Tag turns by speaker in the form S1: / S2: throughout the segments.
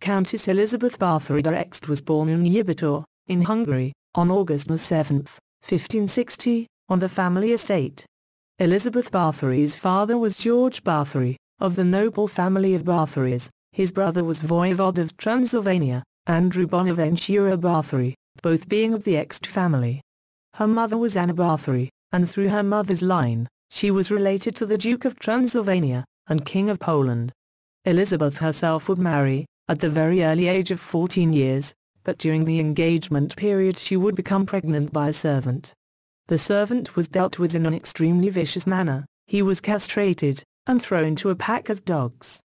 S1: Countess Elizabeth Bathory d'Arext was born in Yibittor, in Hungary, on August 7, 1560, on the family estate. Elizabeth Bathory's father was George Bathory, of the noble family of Bathorys. His brother was Voivode of Transylvania, Andrew Bonaventura Bathory, both being of the Arext family. Her mother was Anna Bathory, and through her mother's line, she was related to the Duke of Transylvania, and King of Poland. Elizabeth herself would marry, at the very early age of 14 years, but during the engagement period she would become pregnant by a servant. The servant was dealt with in an extremely vicious manner. He was castrated, and thrown to a pack of dogs.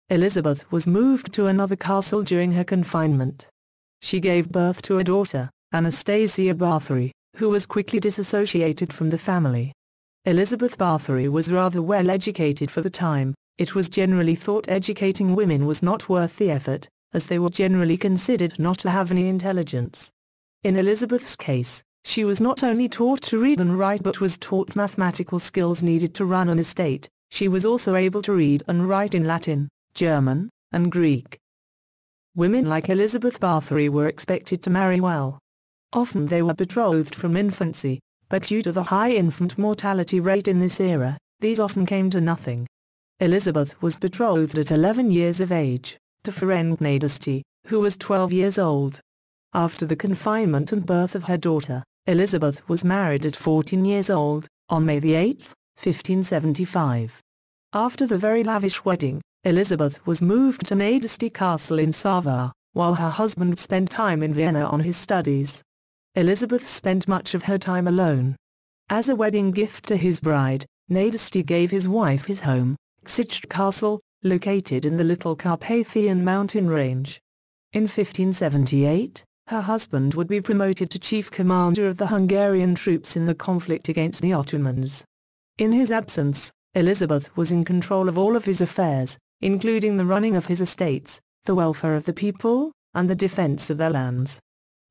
S1: Elizabeth was moved to another castle during her confinement. She gave birth to a daughter, Anastasia Bathory, who was quickly disassociated from the family. Elizabeth Bathory was rather well educated for the time. It was generally thought educating women was not worth the effort, as they were generally considered not to have any intelligence. In Elizabeth's case, she was not only taught to read and write but was taught mathematical skills needed to run an estate. She was also able to read and write in Latin, German, and Greek. Women like Elizabeth Bathory were expected to marry well. Often they were betrothed from infancy, but due to the high infant mortality rate in this era, these often came to nothing. Elizabeth was betrothed at 11 years of age, to Ferenc Nadasdy, who was 12 years old. After the confinement and birth of her daughter, Elizabeth was married at 14 years old, on May 8, 1575. After the very lavish wedding, Elizabeth was moved to Nadasdy Castle in Savoy, while her husband spent time in Vienna on his studies. Elizabeth spent much of her time alone. As a wedding gift to his bride, Nadasdy gave his wife his home, Czych Castle, located in the Little Carpathian mountain range. In 1578, her husband would be promoted to chief commander of the Hungarian troops in the conflict against the Ottomans. In his absence, Elizabeth was in control of all of his affairs, including the running of his estates, the welfare of the people, and the defense of their lands.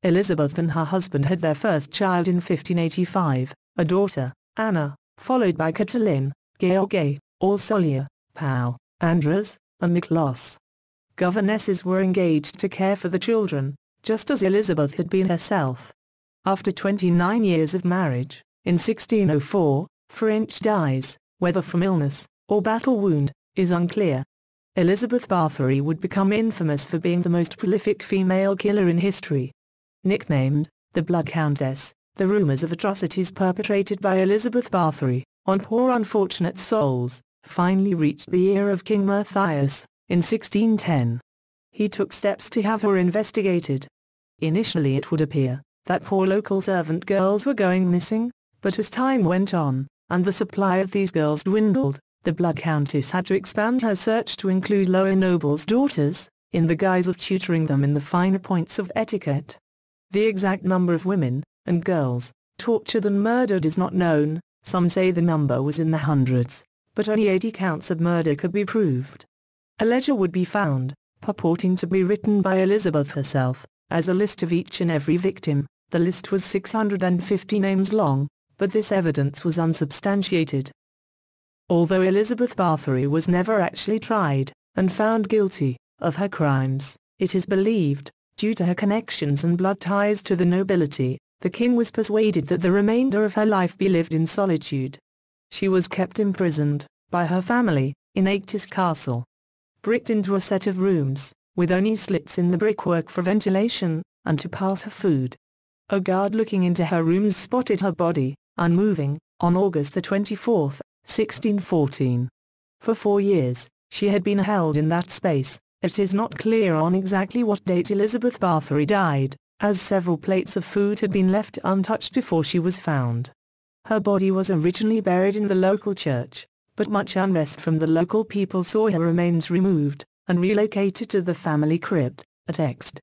S1: Elizabeth and her husband had their first child in 1585, a daughter, Anna, followed by Katalin, George, Orsolia, Paul, Andras, and Miklos. Governesses were engaged to care for the children, just as Elizabeth had been herself. After 29 years of marriage, in 1604, Ferenc dies, whether from illness, or battle wound, is unclear. Elizabeth Bathory would become infamous for being the most prolific female killer in history. Nicknamed, the Blood Countess, the rumors of atrocities perpetrated by Elizabeth Bathory, on poor unfortunate souls, finally reached the ear of King Matthias, in 1610. He took steps to have her investigated. Initially it would appear that poor local servant girls were going missing, but as time went on, and the supply of these girls dwindled, the Blood Countess had to expand her search to include lower nobles' daughters, in the guise of tutoring them in the finer points of etiquette. The exact number of women, and girls, tortured and murdered is not known. Some say the number was in the hundreds, but only 80 counts of murder could be proved. A ledger would be found, purporting to be written by Elizabeth herself, as a list of each and every victim. The list was 650 names long, but this evidence was unsubstantiated. Although Elizabeth Bathory was never actually tried, and found guilty, of her crimes, it is believed, due to her connections and blood ties to the nobility, the king was persuaded that the remainder of her life be lived in solitude. She was kept imprisoned, by her family, in Aegtis Castle. Bricked into a set of rooms, with only slits in the brickwork for ventilation, and to pass her food. A guard looking into her rooms spotted her body, unmoving, on August 24, 1614. For 4 years, she had been held in that space. It is not clear on exactly what date Elizabeth Bathory died, as several plates of food had been left untouched before she was found. Her body was originally buried in the local church, but much unrest from the local people saw her remains removed, and relocated to the family crypt, at Arext.